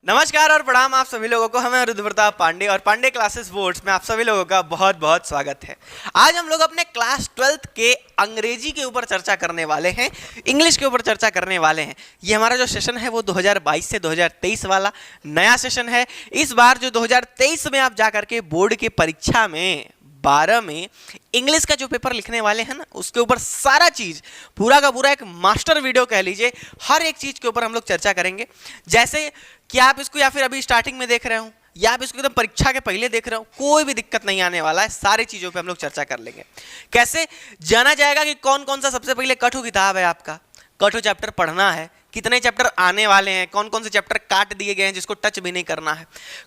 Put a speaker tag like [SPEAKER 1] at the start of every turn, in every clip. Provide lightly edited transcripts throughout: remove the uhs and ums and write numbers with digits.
[SPEAKER 1] नमस्कार और प्रणाम आप सभी लोगों को। हमें रुद्र प्रताप पांडे और पांडे क्लासेस बोर्ड्स में आप सभी लोगों का बहुत बहुत स्वागत है। आज हम लोग अपने क्लास 12th के अंग्रेजी के ऊपर चर्चा करने वाले हैं, इंग्लिश के ऊपर चर्चा करने वाले हैं। ये हमारा जो सेशन है वो 2022 से 2023 वाला नया सेशन है। इस बार जो 2023 में आप जा करके बोर्ड की परीक्षा में 12 में इंग्लिश का जो पेपर लिखने वाले हैं ना, उसके ऊपर सारा चीज पूरा का पूरा एक मास्टर वीडियो कह लीजिए, हर एक चीज के ऊपर हम लोग चर्चा करेंगे। जैसे कि आप इसको या फिर अभी स्टार्टिंग में देख रहे हो या आप इसको एकदम परीक्षा के पहले देख रहे हो, कोई भी दिक्कत नहीं आने वाला है। सारी चीजों पे हम लोग चर्चा कर लेंगे। कैसे जाना जाएगा कि कौन कौन सा सबसे पहले कठो किताब है, आपका कठो चैप्टर पढ़ना है, कितने चैप्टर आने वाले हैं, कौन कौन से चैप्टर काट दिए गए हैं जिसको टच भी नहीं करना है,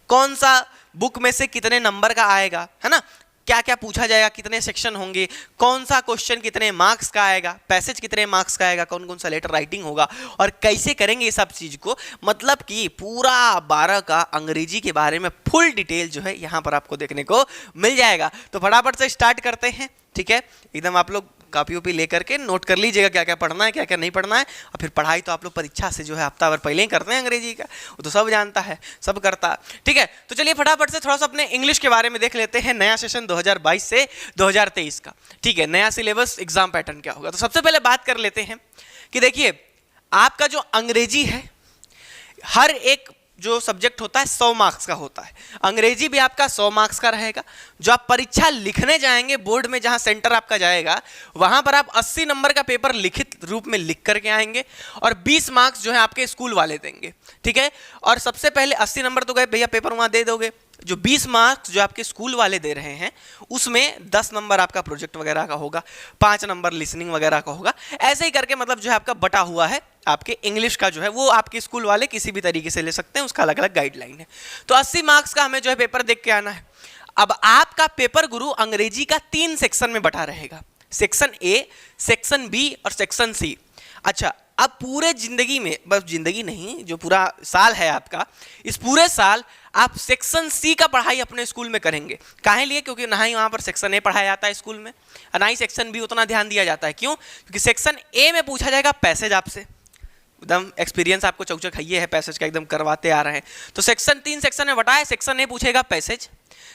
[SPEAKER 1] कौन सा बुक में से कितने नंबर का आएगा, है ना, क्या क्या पूछा जाएगा, कितने सेक्शन होंगे, कौन सा क्वेश्चन कितने मार्क्स का आएगा, पैसेज कितने मार्क्स का आएगा, कौन कौन सा लेटर राइटिंग होगा और कैसे करेंगे ये सब चीज को। मतलब कि पूरा 12 का अंग्रेजी के बारे में फुल डिटेल जो है यहाँ पर आपको देखने को मिल जाएगा। तो फटाफट से स्टार्ट करते हैं, ठीक है। एकदम आप लोग कॉपी वॉपी लेकर के नोट कर लीजिएगा क्या क्या पढ़ना है, क्या क्या नहीं पढ़ना है। और फिर पढ़ाई तो आप लोग परीक्षा से जो है हफ्ता भर पहले ही करते हैं अंग्रेजी का, वो तो सब जानता है, सब करता है, ठीक है। तो चलिए फटाफट से थोड़ा सा अपने इंग्लिश के बारे में देख लेते हैं। नया सेशन 2022 से 2023 का, ठीक है। नया सिलेबस, एग्जाम पैटर्न क्या होगा। तो सबसे पहले बात कर लेते हैं कि देखिए आपका जो अंग्रेजी है, हर एक जो सब्जेक्ट होता है 100 मार्क्स का होता है। अंग्रेजी भी आपका 100 मार्क्स का रहेगा। जो आप परीक्षा लिखने जाएंगे बोर्ड में, जहां सेंटर आपका जाएगा, वहां पर आप 80 नंबर का पेपर लिखित रूप में लिख करके आएंगे और 20 मार्क्स जो है आपके स्कूल वाले देंगे, ठीक है। और सबसे पहले 80 नंबर तो गए भैया, पेपर वहां दे दोगे। जो 20 मार्क्स जो आपके स्कूल वाले दे रहे हैं, उसमें 10 नंबर आपका प्रोजेक्ट वगैरह का होगा, 5 नंबर लिसनिंग वगैरह का होगा। ऐसे ही करके मतलब जो है आपका बटा हुआ है। आपके इंग्लिश का जो है वो आपके स्कूल वाले किसी भी तरीके से ले सकते हैं, उसका अलग अलग गाइडलाइन है। तो 80 मार्क्स का हमें जो है पेपर देख के आना है। अब आपका पेपर गुरु अंग्रेजी का 3 सेक्शन में बटा रहेगा, सेक्शन ए, सेक्शन बी और सेक्शन सी। अच्छा, अब पूरे जिंदगी में, बस जिंदगी नहीं, जो पूरा साल है आपका, इस पूरे साल आप सेक्शन सी का पढ़ाई अपने स्कूल में करेंगे। काहे लिए? क्योंकि ना ही वहाँ पर सेक्शन ए पढ़ाया जाता है स्कूल में, और ना ही सेक्शन बी उतना ध्यान दिया जाता है। क्यों? क्योंकि सेक्शन ए में पूछा जाएगा पैसेज आपसे, एकदम एक्सपीरियंस आपको चौचक है पैसेज का, एकदम करवाते आ रहे हैं। तो सेक्शन 3 सेक्शन में बटा है। सेक्शन ए पूछेगा पैसेज,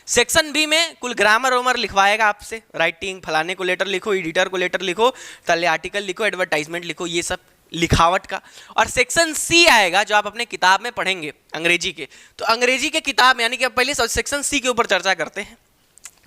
[SPEAKER 1] सेक्शन बी में कुल ग्रामर वोमर लिखवाएगा आपसे, राइटिंग, फलाने को लेटर लिखो, एडिटर को लेटर लिखो, तले आर्टिकल लिखो, एडवर्टाइजमेंट लिखो, ये सब लिखावट का। और सेक्शन सी आएगा जो आप अपने किताब में पढ़ेंगे अंग्रेजी के। तो अंग्रेजी के किताब यानी कि अब पहले सेक्शन सी के ऊपर चर्चा करते हैं,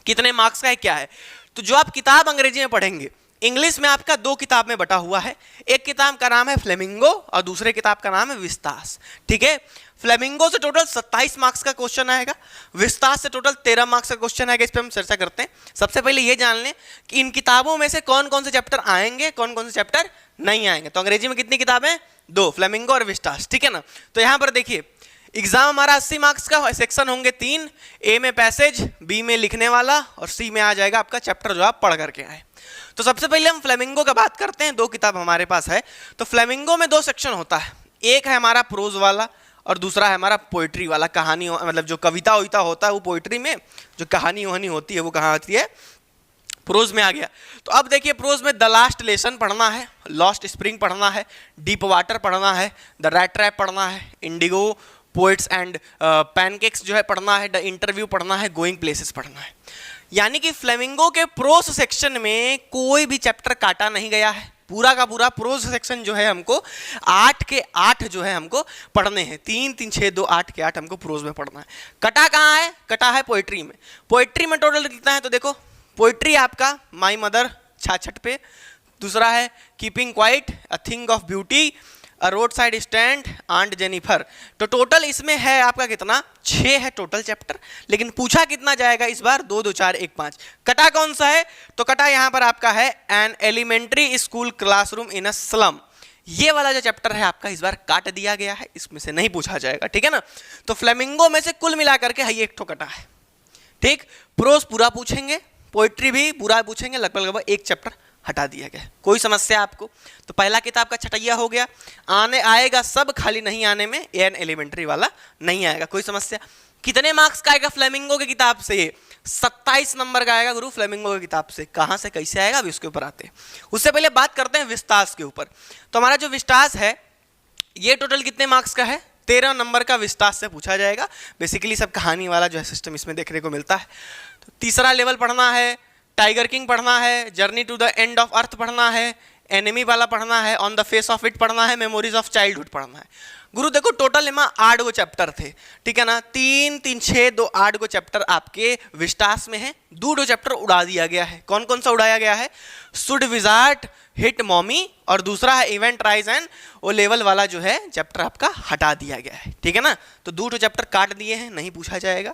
[SPEAKER 1] कितने मार्क्स का है, क्या है। तो जो आप किताब अंग्रेजी में पढ़ेंगे, इंग्लिश में आपका 2 किताब में बटा हुआ है। एक किताब का नाम है फ्लेमिंगो और दूसरे किताब का नाम है विस्तास, ठीक है। फ्लेमिंगो से टोटल 27 मार्क्स का क्वेश्चन आएगा, विस्तास से टोटल 13 मार्क्स का क्वेश्चन आएगा। इस पर हम चर्चा करते हैं। सबसे पहले ये जान लें कि इन किताबों में से कौन कौन से चैप्टर आएंगे, कौन कौन से चैप्टर नहीं आएंगे। तो अंग्रेजी में कितनी किताबें? 2, फ्लेमिंगो और विस्तास, ठीक है ना। तो यहां पर देखिए एग्जाम हमारा 80 मार्क्स का, सेक्शन होंगे 3, ए में पैसेज, बी में लिखने वाला और सी में आ जाएगा आपका चैप्टर जो आप पढ़ करके आए। तो सबसे पहले हम फ्लेमिंगो का बात करते हैं। 2 किताब हमारे पास है। तो फ्लेमिंगो में 2 सेक्शन होता है, एक है हमारा प्रोज वाला और दूसरा है हमारा पोइट्री वाला। कहानी मतलब जो कविता वविता होता है वो पोइट्री में, जो कहानी वहानी होती है वो कहाँ होती है? प्रोज में आ गया। तो अब देखिए प्रोज में द लास्ट लेसन पढ़ना है, लॉस्ट स्प्रिंग पढ़ना है, डीप वाटर पढ़ना है, द रैट ट्रैप पढ़ना है, इंडिगो, पोइट्स एंड पैनकेक्स जो है पढ़ना है, द इंटरव्यू पढ़ना है, गोइंग प्लेसेस पढ़ना है। यानी कि फ्लेमिंगो के प्रोज सेक्शन में कोई भी चैप्टर काटा नहीं गया है। पूरा का पूरा प्रोज सेक्शन जो है हमको 8 के 8 जो है हमको पढ़ने हैं। 3 3 6 2 8 के 8 हमको प्रोज में पढ़ना है। कटा कहाँ है? कटा है पोइट्री में। पोइट्री में टोटल कितना है? तो देखो पोइट्री आपका माई मदर छाछट पे, दूसरा है keeping quiet, a thing of beauty, a road side stand, aunt Jennifer. तो टोटल इसमें है आपका कितना? 6 है टोटल चैप्टर। लेकिन पूछा कितना जाएगा इस बार? 2 2 4 1 5। कटा कौन सा है? तो कटा यहाँ पर आपका है an elementary school classroom in a slum. ये वाला जो चैप्टर है आपका इस बार काट दिया गया है, इसमें से नहीं पूछा जाएगा, ठीक है ना। तो फ्लेमिंगो में से कुल मिला करके है 1 ठो कटा है, ठीक। प्रोज पूरा पूछेंगे, पोइट्री भी पूरा पूछेंगे, लगभग 1 चैप्टर हटा दिया गया। कोई समस्या आपको? तो पहला किताब का छटैया हो गया, आने आएगा सब, खाली नहीं आने में एन एलिमेंट्री वाला नहीं आएगा। कोई समस्या? कितने मार्क्स का आएगा फ्लेमिंगो की किताब से? 27 नंबर का आएगा गुरु फ्लेमिंगो की किताब से। कहां से कैसे आएगा अभी उसके ऊपर आते हैं। उससे पहले बात करते हैं विस्तास के ऊपर। तो हमारा जो विस्तास है ये टोटल कितने मार्क्स का है? 13 नंबर का विस्तास से पूछा जाएगा। बेसिकली सब कहानी वाला जो है सिस्टम इसमें देखने को मिलता है। तो तीसरा लेवल पढ़ना है, टाइगर किंग पढ़ना है, journey to the end of earth पढ़ना है, एनिमी वाला पढ़ना है, on the face of it पढ़ना है, मेमोरीज ऑफ चाइल्डहुड पढ़ना है। गुरु देखो टोटल इमा 8 गो चैप्टर थे, ठीक है ना, 3 3 6 2 8 गो चैप्टर आपके विस्तास में है। 2 चैप्टर उड़ा दिया गया है। कौन कौन सा उड़ाया गया है? शुड विजार्ड हिट मॉमी, और दूसरा है इवेंट राइज एंड वो लेवल वाला जो है चैप्टर आपका हटा दिया गया है, ठीक है ना। तो 2 चैप्टर काट दिए हैं, नहीं पूछा जाएगा।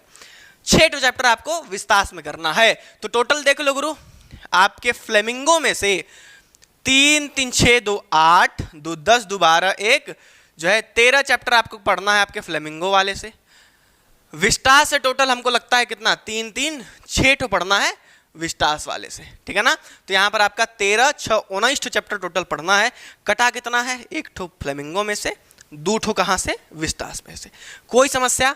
[SPEAKER 1] 6 चैप्टर आपको विस्तास में करना है। तो टोटल देख लो गुरु, आपके फ्लेमिंगो में से 3 3 6 2 8 2 10 2 12 1 जो है 13 चैप्टर आपको पढ़ना है आपके फ्लेमिंगो वाले से। विस्तास से टोटल हमको लगता है कितना, 3 3 6 ठो पढ़ना है विस्तास वाले से, ठीक है ना। तो यहाँ पर आपका 13 6 19 चैप्टर टोटल पढ़ना है। कटा कितना है? 1 ठो फ्लेमिंगो में से, 2 ठो कहाँ से? विस्तास में से। कोई समस्या?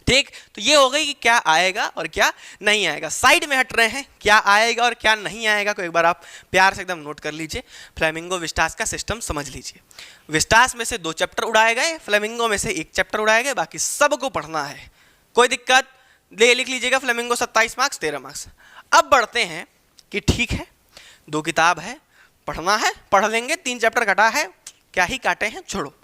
[SPEAKER 1] ठीक। तो ये हो गई कि क्या आएगा और क्या नहीं आएगा। साइड में हट रहे हैं, क्या आएगा और क्या नहीं आएगा को एक बार आप प्यार से एकदम नोट कर लीजिए। फ्लेमिंगो विस्तास का सिस्टम समझ लीजिए। विस्तास में से 2 चैप्टर उड़ाए गए, फ्लेमिंगो में से 1 चैप्टर उड़ाए गए, बाकी सबको पढ़ना है। कोई दिक्कत? लिख लीजिएगा, फ्लेमिंगो 27 मार्क्स 13 मार्क्स। अब बढ़ते हैं कि ठीक है 2 किताब है, पढ़ना है, पढ़ लेंगे। 3 चैप्टर कटा है, क्या ही काटे हैं, छोड़ो।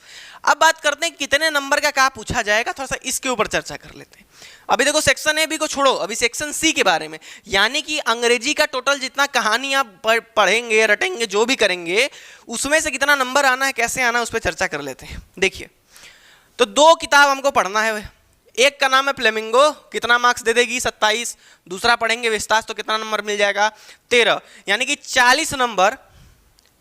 [SPEAKER 1] अब बात करते हैं कितने नंबर का क्या पूछा जाएगा, थोड़ा सा इसके ऊपर चर्चा कर लेते हैं। अभी देखो सेक्शन ए बी को छोड़ो, अभी सेक्शन सी के बारे में, यानी कि अंग्रेजी का टोटल जितना कहानी आप पढ़ेंगे, रटेंगे, जो भी करेंगे, उसमें से कितना नंबर आना है, कैसे आना है, उस पर चर्चा कर लेते हैं। देखिए, तो 2 किताब हमको पढ़ना है। एक का नाम है फ्लेमिंगो, कितना मार्क्स दे देगी? 27। दूसरा पढ़ेंगे विस्तास, तो कितना नंबर मिल जाएगा? 13। यानी कि 40 नंबर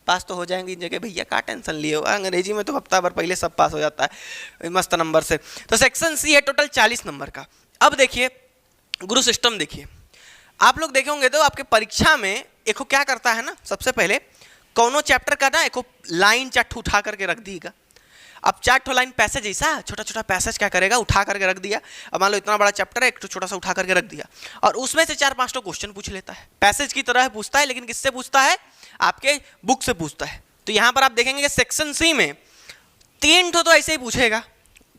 [SPEAKER 1] पास तो हो जाएंगे इन जगह। भैया का टेंशन लिए हो, अंग्रेजी में तो हफ्ता भर पहले सब पास हो जाता है मस्त नंबर से। तो सेक्शन सी है टोटल 40 नंबर का। अब देखिए गुरु सिस्टम देखिए, आप लोग देखे होंगे तो आपके परीक्षा में एक क्या करता है ना, सबसे पहले कौनो चैप्टर का ना एक लाइन चार्ट उठा करके रख दीगा। अब 4 लाइन पैसेज, ऐसा छोटा छोटा पैसेज क्या करेगा, उठा करके रख दिया। अब मान लो इतना बड़ा चैप्टर है, एक छोटा सा उठा करके रख दिया, और उसमें से 4-5 क्वेश्चन पूछ लेता है। पैसेज की तरह पूछता है, लेकिन किससे पूछता है? आपके बुक से पूछता है। तो यहां पर आप देखेंगे कि सेक्शन सी में 3 तो ऐसे ही पूछेगा।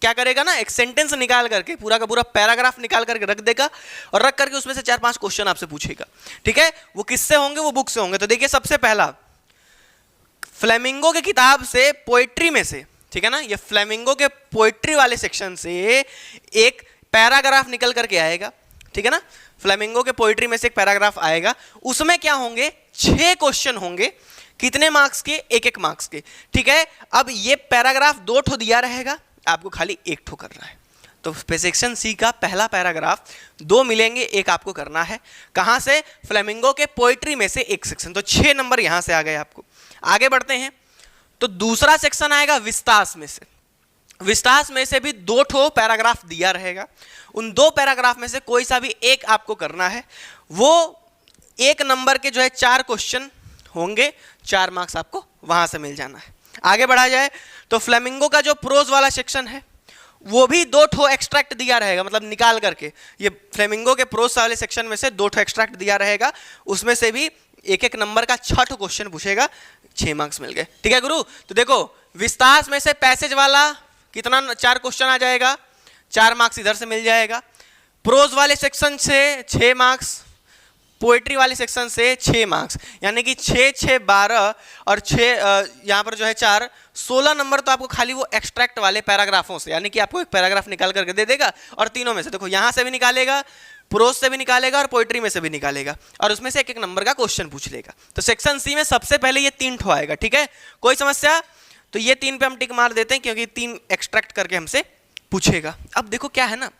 [SPEAKER 1] क्या करेगा ना, एक सेंटेंस निकाल करके, पूरा का पूरा पैराग्राफ निकाल करके रख देगा, और रख करके उसमें से 4-5 क्वेश्चन आपसे पूछेगा, ठीक है। वो किससे होंगे? वो बुक से होंगे। तो देखिए सबसे पहला फ्लेमिंगो की किताब से पोएट्री में से, ठीक है ना, ये फ्लेमिंगो के पोएट्री वाले सेक्शन से एक पैराग्राफ निकल करके आएगा, ठीक है ना। फ्लेमिंगो के पोएट्री में से एक पैराग्राफ आएगा, उसमें क्या होंगे? 6 क्वेश्चन होंगे। कितने मार्क्स के? 1-1 मार्क्स के, ठीक है। अब ये पैराग्राफ 2 ठो दिया रहेगा, आपको खाली 1 ठो करना है। तो सेक्शन सी का पहला पैराग्राफ 2 मिलेंगे, 1 आपको करना है। कहां से? फ्लेमिंगो के पोएट्री में से एक सेक्शन। तो 6 नंबर यहां से आ गए आपको। आगे बढ़ते हैं, तो दूसरा सेक्शन आएगा विस्तास में से। विस्तास में से भी 2 ठो पैराग्राफ दिया रहेगा। उन 2 पैराग्राफ में से कोई सा भी एक आपको करना है। वो 1 नंबर के जो है 4 क्वेश्चन होंगे, 4 मार्क्स आपको वहां से मिल जाना है। आगे बढ़ा जाए तो फ्लेमिंगो का जो प्रोज वाला सेक्शन है, वो भी 2 ठो एक्सट्रैक्ट दिया रहेगा, मतलब निकाल करके। ये फ्लेमिंगो के प्रोज वाले सेक्शन में से 2 ठो एक्सट्रैक्ट दिया रहेगा, उसमें से भी 1-1 नंबर का 6 ठो क्वेश्चन पूछेगा, 6 मार्क्स मिल गए, ठीक है गुरु। तो देखो विस्तास में से पैसेज वाला कितना 4 क्वेश्चन आ जाएगा, 4 मार्क्स इधर से मिल जाएगा। प्रोज वाले सेक्शन से 6 मार्क्स, पोएट्री वाले सेक्शन से 6 मार्क्स, यानी कि 6 6 12 और 6 यहाँ पर जो है 4 16 नंबर तो आपको खाली वो एक्सट्रैक्ट वाले पैराग्राफों से, यानी कि आपको एक पैराग्राफ निकाल करके दे देगा, और तीनों में से देखो यहाँ से भी निकालेगा, प्रोज से भी निकालेगा और पोएट्री में से भी निकालेगा, और उसमें से 1-1 नंबर का क्वेश्चन पूछ लेगा। तो सेक्शन सी में सबसे पहले ये 3 ठो आएगा, ठीक है। कोई समस्या? तो ये 3 पे हम टिक मार देते हैं, क्योंकि 3 एक्सट्रैक्ट करके हमसे पूछेगा। अब देखो क्या है ना,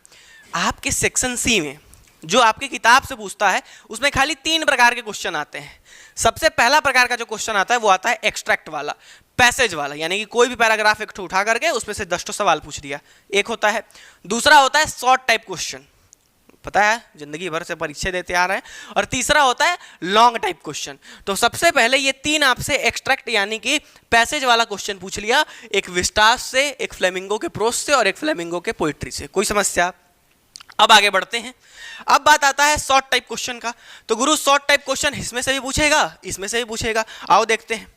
[SPEAKER 1] आपके सेक्शन सी में जो आपकी किताब से पूछता है, उसमें खाली 3 प्रकार के क्वेश्चन आते हैं। सबसे पहला प्रकार का जो क्वेश्चन आता है वो आता है एक्सट्रैक्ट वाला, पैसेज वाला, यानी कि कोई भी पैराग्राफ एक उठा करके उसमें से 10 सवाल पूछ दिया, एक होता है। दूसरा होता है शॉर्ट टाइप क्वेश्चन, पता है जिंदगी भर से परीक्षा देते आ रहे हैं। और तीसरा होता है लॉन्ग टाइप क्वेश्चन। तो सबसे पहले ये 3 आपसे एक्सट्रैक्ट यानी कि पैसेज वाला क्वेश्चन पूछ लिया, एक विस्तास से, एक फ्लेमिंगो के प्रोज से, और एक फ्लेमिंगो के पोएट्री से। कोई समस्या? अब आगे बढ़ते हैं। अब बात आता है शॉर्ट टाइप क्वेश्चन का। तो गुरु शॉर्ट टाइप क्वेश्चन इसमें से भी पूछेगा, इसमें से भी पूछेगा। आओ देखते हैं।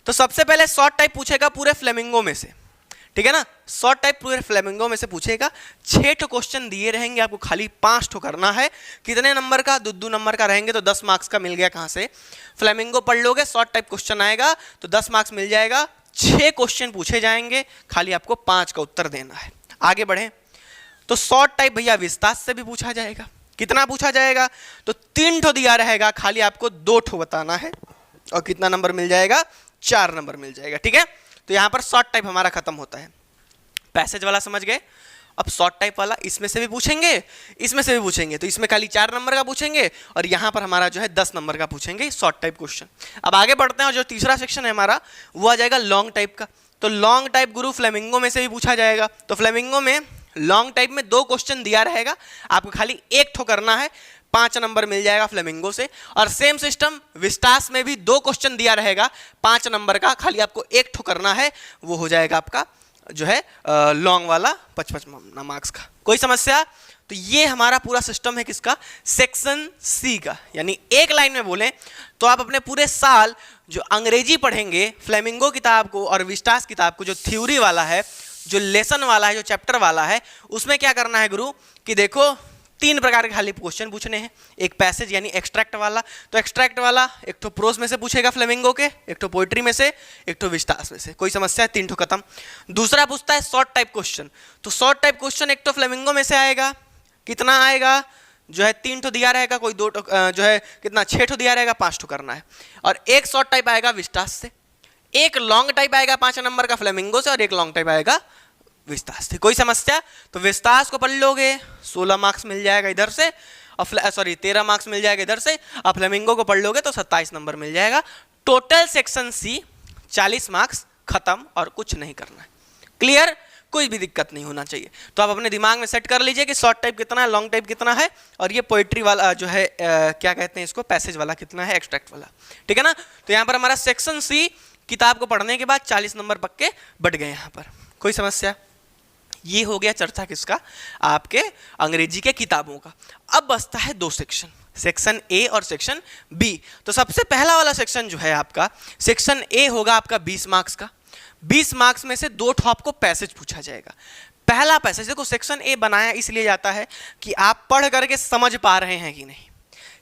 [SPEAKER 1] तो सबसे पहले शॉर्ट टाइप पूछेगा पूरे फ्लेमिंगो में से, ठीक है ना। शॉर्ट टाइप पूरे फ्लेमिंगो में से पूछेगा, 6 ठो क्वेश्चन दिए रहेंगे आपको, खाली 5 ठो करना है। कितने नंबर का? 2 नंबर का रहेंगे, तो 10 मार्क्स का मिल गया। कहाँ से? फ्लेमिंगो पढ़ लोगे, शॉर्ट टाइप क्वेश्चन आएगा तो 10 मार्क्स मिल जाएगा। 6 क्वेश्चन पूछे जाएंगे, खाली आपको 5 का उत्तर देना है। आगे बढ़े तो शॉर्ट टाइप भैया विस्तार से भी पूछा जाएगा। कितना पूछा जाएगा? तो 3 ठो दिया रहेगा, खाली आपको 2 ठो बताना है, और कितना नंबर मिल जाएगा? 4 नंबर मिल जाएगा। ठीक है, तो यहां पर शॉर्ट टाइप हमारा खत्म होता है। पैसेज वाला समझ गए। अब शॉर्ट टाइप वाला इसमें से भी पूछेंगे, इसमें से भी पूछेंगे, तो इसमें खाली 4 नंबर का पूछेंगे, और यहां पर हमारा जो है 10 नंबर का पूछेंगे शॉर्ट टाइप क्वेश्चन। अब आगे बढ़ते हैं, और जो तीसरा सेक्शन है हमारा वो आ जाएगा लॉन्ग टाइप का। तो लॉन्ग टाइप गुरु फ्लेमिंगो में से भी पूछा जाएगा। तो फ्लेमिंगो में लॉन्ग टाइप में 2 क्वेश्चन दिया रहेगा, आपको खाली 1 ठो करना है, 5 नंबर मिल जाएगा फ्लेमिंगो से। और सेम सिस्टम विस्टास में भी 2 क्वेश्चन दिया रहेगा 5 नंबर का, खाली आपको 1 ठो करना है, वो हो जाएगा आपका जो है लॉन्ग वाला 55 मार्क्स का। कोई समस्या? तो ये हमारा पूरा सिस्टम है किसका? सेक्शन सी का। यानी एक लाइन में बोलें तो आप अपने पूरे साल जो अंग्रेजी पढ़ेंगे फ्लेमिंगो किताब को और विस्टास किताब को, जो थ्योरी वाला है, जो लेसन वाला है, जो चैप्टर वाला है, उसमें क्या करना है गुरु कि देखो 3 प्रकार के खाली क्वेश्चन पूछने हैं। एक पैसेज यानी एक्सट्रैक्ट वाला, तो एक्सट्रैक्ट वाला एक तो प्रोज में से पूछेगा फ्लेमिंगो के, एक तो पोइट्री में से, एक तो विस्टास में से। कोई समस्या है? 3 ठो खत्म। दूसरा पूछता है शॉर्ट टाइप क्वेश्चन। तो शॉर्ट टाइप क्वेश्चन एक तो फ्लेमिंगो में से आएगा, कितना आएगा? जो है 3 ठो दिया रहेगा, कोई 2 ठो जो है कितना 6 ठो दिया रहेगा, 5 ठो करना है। और एक शॉर्ट टाइप आएगा विस्टास से, एक लॉन्ग टाइप आएगा 5 नंबर का फ्लेमिंगो से, और एक लॉन्ग टाइप आएगा विस्तास से। कोई समस्या? तो विस्तास को पढ़ लोगे 16 मार्क्स मिल जाएगा इधर से, और सॉरी 13 मार्क्स मिल जाएगा इधर से। और फ्लेमिंगो को पढ़ लोगे तो 27 नंबर मिल जाएगा। टोटल सेक्शन सी 40 मार्क्स खत्म, और कुछ नहीं करना है। क्लियर? कोई भी दिक्कत नहीं होना चाहिए। तो आप अपने दिमाग में सेट कर लीजिए कि शॉर्ट टाइप कितना है, लॉन्ग टाइप कितना है, और ये पोइट्री वाला जो है क्या कहते हैं इसको, पैसेज वाला कितना है, एक्सट्रैक्ट वाला। ठीक है ना। तो यहाँ पर हमारा सेक्शन सी किताब को पढ़ने के बाद 40 नंबर पक्के बढ़ गए यहाँ पर। कोई समस्या? ये हो गया चर्चा किसका? आपके अंग्रेजी के किताबों का। अब बचता है 2 सेक्शन, सेक्शन ए और सेक्शन बी। तो सबसे पहला वाला सेक्शन जो है आपका सेक्शन ए होगा आपका 20 मार्क्स का। 20 मार्क्स में से 2 ठो आपको पैसेज पूछा जाएगा। पहला पैसेज देखो, सेक्शन ए बनाया इसलिए जाता है कि आप पढ़ करके समझ पा रहे हैं कि नहीं।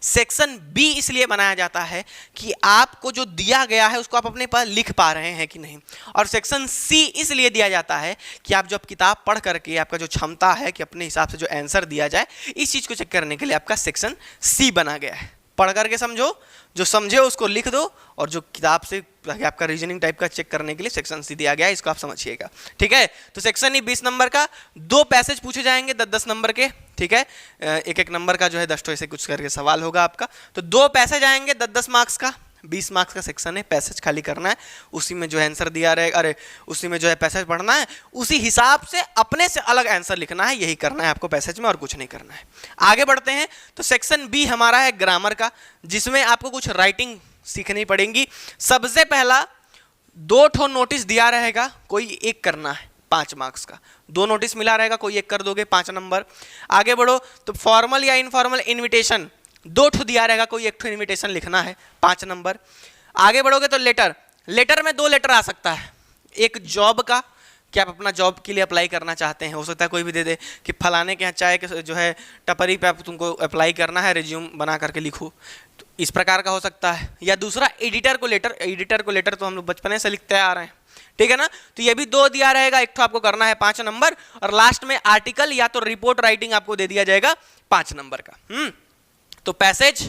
[SPEAKER 1] सेक्शन बी इसलिए बनाया जाता है कि आपको जो दिया गया है उसको आप अपने पास लिख पा रहे हैं कि नहीं। और सेक्शन सी इसलिए दिया जाता है कि आप जब किताब पढ़ करके आपका जो क्षमता है कि अपने हिसाब से जो आंसर दिया जाए, इस चीज़ को चेक करने के लिए आपका सेक्शन सी बना गया है। पढ़ करके समझो, जो समझे उसको लिख दो, और जो किताब से आपका रीजनिंग टाइप का चेक करने के लिए सेक्शन सी दिया गया है, इसको आप समझिएगा। ठीक है। तो सेक्शन ई 20 नंबर का, 2 पैसेज पूछे जाएंगे 10-10 नंबर के। ठीक है, एक एक नंबर का जो है 10 तो ऐसे कुछ करके सवाल होगा आपका। तो 2 पैसेज आएंगे 10-10 मार्क्स का। 20 मार्क्स का सेक्शन है, पैसेज खाली करना है, उसी में जो है आंसर दिया रहेगा, अरे उसी में जो है पैसेज पढ़ना है, उसी हिसाब से अपने से अलग आंसर लिखना है। यही करना है आपको पैसेज में, और कुछ नहीं करना है। आगे बढ़ते हैं तो सेक्शन बी हमारा है ग्रामर का, जिसमें आपको कुछ राइटिंग सीखनी पड़ेगी। सबसे पहला 2 ठो नोटिस दिया रहेगा, कोई एक करना है 5 मार्क्स का। 2 नोटिस मिला रहेगा, कोई एक कर दोगे 5 नंबर। आगे बढ़ो तो फॉर्मल या इनफॉर्मल इन्विटेशन 2 ठो दिया रहेगा, कोई एक ठो इन्विटेशन लिखना है 5 नंबर। आगे बढ़ोगे तो लेटर, लेटर में 2 लेटर आ सकता है। एक जॉब का, कि आप अपना जॉब के लिए अप्लाई करना चाहते हैं, हो सकता है कोई भी दे दे कि फलाने के यहाँ चाय के जो है टपरी पे आप तुमको अप्लाई करना है, रिज्यूम बना करके लिखो, तो इस प्रकार का हो सकता है। या दूसरा एडिटर को लेटर, एडिटर को लेटर तो हम लोग बचपने से लिखते आ रहे हैं। ठीक है ना। तो ये भी 2 दिया रहेगा, एक तो आपको करना है 5 नंबर, और लास्ट में आर्टिकल या तो रिपोर्ट राइटिंग आपको दे दिया जाएगा 5 नंबर का। तो पैसेज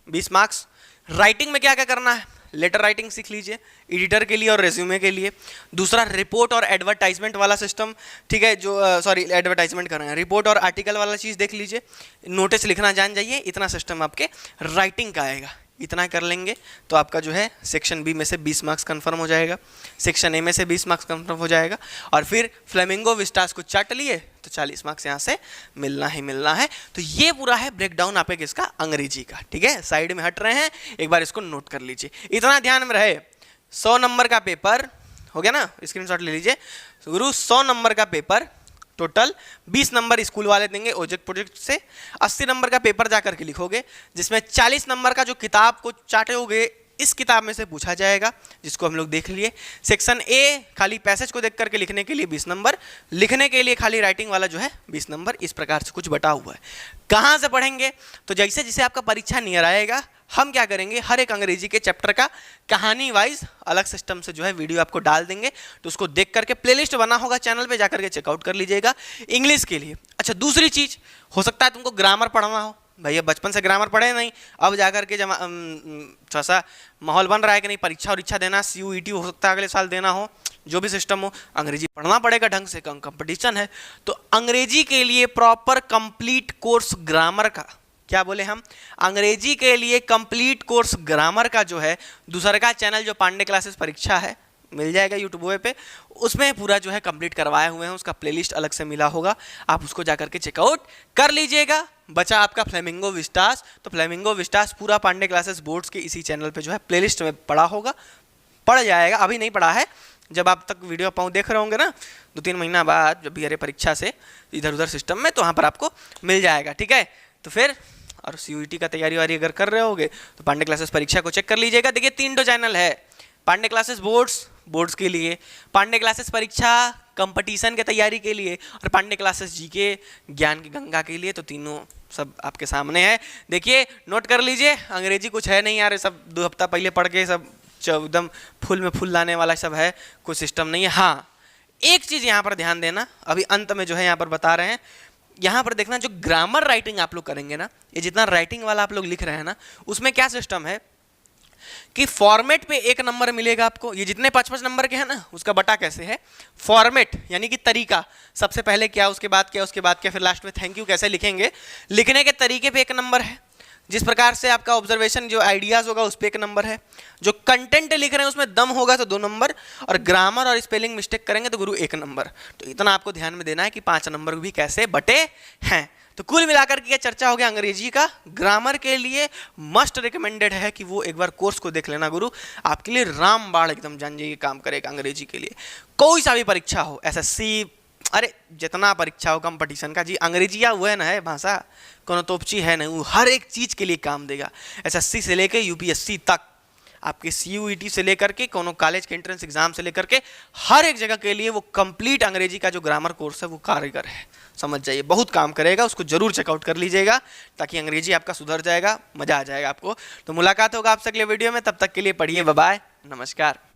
[SPEAKER 1] 20 मार्क्स। राइटिंग में क्या क्या करना है? लेटर राइटिंग सीख लीजिए एडिटर के लिए और रेज्यूमे के लिए। दूसरा रिपोर्ट और एडवर्टाइजमेंट वाला सिस्टम, ठीक है, जो सॉरी एडवर्टाइजमेंट कर रहे हैं, रिपोर्ट और आर्टिकल वाला चीज़ देख लीजिए। नोटिस लिखना जान जाइए, इतना सिस्टम आपके राइटिंग का आएगा। इतना कर लेंगे तो आपका जो है सेक्शन बी में से 20 मार्क्स कंफर्म हो जाएगा, सेक्शन ए में से 20 मार्क्स कंफर्म हो जाएगा, और फिर फ्लेमिंगो विस्टास को चाट लिए तो 40 मार्क्स यहाँ से मिलना ही मिलना है। तो ये पूरा है ब्रेकडाउन आपके किसका? अंग्रेजी का। ठीक है, साइड में हट रहे हैं, एक बार इसको नोट कर लीजिए। इतना ध्यान में रहे, 100 नंबर का पेपर हो गया ना, स्क्रीनशॉट ले लीजिए गुरु। 100 नंबर का पेपर टोटल 20 नंबर स्कूल वाले देंगे ओजेक प्रोजेक्ट से। 80 नंबर का पेपर जाकर के लिखोगे, जिसमें 40 नंबर का जो किताब को चाटोगे इस किताब में से पूछा जाएगा, जिसको हम लोग देख लिए। सेक्शन ए खाली पैसेज को देख करके लिखने के लिए 20 नंबर, लिखने के लिए खाली राइटिंग वाला जो है 20 नंबर, इस प्रकार से कुछ बटा हुआ है। कहाँ से पढ़ेंगे? तो जैसे जैसे आपका परीक्षा नियर आएगा हम क्या करेंगे, हर एक अंग्रेजी के चैप्टर का कहानी वाइज अलग सिस्टम से जो है वीडियो आपको डाल देंगे, तो उसको देख करके प्लेलिस्ट बना होगा चैनल पे, जाकर के चेकआउट कर लीजिएगा इंग्लिश के लिए। अच्छा, दूसरी चीज़, हो सकता है तुमको ग्रामर पढ़ना हो, भैया बचपन से ग्रामर पढ़े नहीं, अब जाकर के थोड़ा सा माहौल बन रहा है कि नहीं परीक्षा और इच्छा देना, CUET हो सकता है अगले साल देना हो, जो भी सिस्टम हो, अंग्रेजी पढ़ना पड़ेगा ढंग से, कंपटीशन है। तो अंग्रेजी के लिए प्रॉपर कंप्लीट कोर्स ग्रामर का, क्या बोले हम, अंग्रेजी के लिए कंप्लीट कोर्स ग्रामर का जो है दूसरा का चैनल जो पांडे क्लासेस परीक्षा है, मिल जाएगा यूट्यूब पे, उसमें पूरा जो है कंप्लीट करवाए हुए हैं, उसका प्लेलिस्ट अलग से मिला होगा, आप उसको जाकर के चेकआउट कर लीजिएगा। बचा आपका फ्लेमिंगो विस्टास, तो फ्लेमिंगो विस्टास पूरा पांडे क्लासेस बोर्ड्स के इसी चैनल पे जो है प्लेलिस्ट में पड़ा होगा, पड़ जाएगा, अभी नहीं पड़ा है, जब आप तक वीडियो पाऊँ देख रहे होंगे ना 2-3 महीना बाद जब भी अरे परीक्षा से इधर उधर सिस्टम में, तो वहाँ पर आपको मिल जाएगा, ठीक है। तो फिर और CUET का तैयारी वारी अगर कर रहे होगे तो पांडे क्लासेस परीक्षा को चेक कर लीजिएगा। देखिए 3 चैनल है, पांडे क्लासेस बोर्ड्स के लिए, पांडे क्लासेस परीक्षा कंपटीशन के तैयारी के लिए, और पांडे क्लासेस GK ज्ञान की गंगा के लिए, तो तीनों सब आपके सामने है। देखिए नोट कर लीजिए, अंग्रेजी कुछ है नहीं यार, सब 2 हफ्ता पहले पढ़ के सब एकदम फुल में फुल लाने वाला सब है, कोई सिस्टम नहीं है। हाँ, एक चीज़ यहाँ पर ध्यान देना, अभी अंत में जो है यहाँ पर बता रहे हैं, यहाँ पर देखना जो ग्रामर राइटिंग आप लोग करेंगे ना, ये जितना राइटिंग वाला आप लोग लिख रहे हैं ना, उसमें क्या सिस्टम है कि फॉर्मेट पे 1 नंबर मिलेगा आपको, ये जितने 5-5 नंबर के हैं ना, उसका बटा कैसे है, फॉर्मेट यानी कि तरीका, सबसे पहले क्या, उसके बाद क्या, उसके बाद क्या, फिर लास्ट में थैंक यू कैसे लिखेंगे, लिखने के तरीके पे 1 नंबर है, जिस प्रकार से आपका ऑब्जर्वेशन जो आइडियाज होगा उस पर 1 नंबर है, जो कंटेंट लिख रहे हैं उसमें दम होगा तो 2 नंबर, और ग्रामर और स्पेलिंग मिस्टेक करेंगे तो गुरु 1 नंबर। तो इतना आपको ध्यान में देना है कि 5 नंबर भी कैसे बटे हैं। तो कुल मिलाकर के चर्चा हो गया अंग्रेजी का। ग्रामर के लिए मस्ट रिकमेंडेड है कि वो एक बार कोर्स को देख लेना गुरु, आपके लिए रामबाण एकदम जान जाइए काम करेगा अंग्रेजी के लिए। कोई सा भी परीक्षा हो, SSC, अरे जितना परीक्षा हो कंपटीशन का जी, अंग्रेजी या वो है ना है भाषा, कोनो तोपची है नहीं, वो हर एक चीज़ के लिए काम देगा। SSC से लेकर UPSC तक, आपके CUET से लेकर के कोनो कॉलेज के एंट्रेंस एग्जाम से लेकर के हर एक जगह के लिए वो कंप्लीट अंग्रेजी का जो ग्रामर कोर्स है वो कारगर है, समझ जाइए, बहुत काम करेगा, उसको जरूर चेकआउट कर लीजिएगा, ताकि अंग्रेजी आपका सुधर जाएगा, मजा आ जाएगा आपको। तो मुलाकात होगा आपसे अगले वीडियो में, तब तक के लिए पढ़िए, बाय बाय, नमस्कार।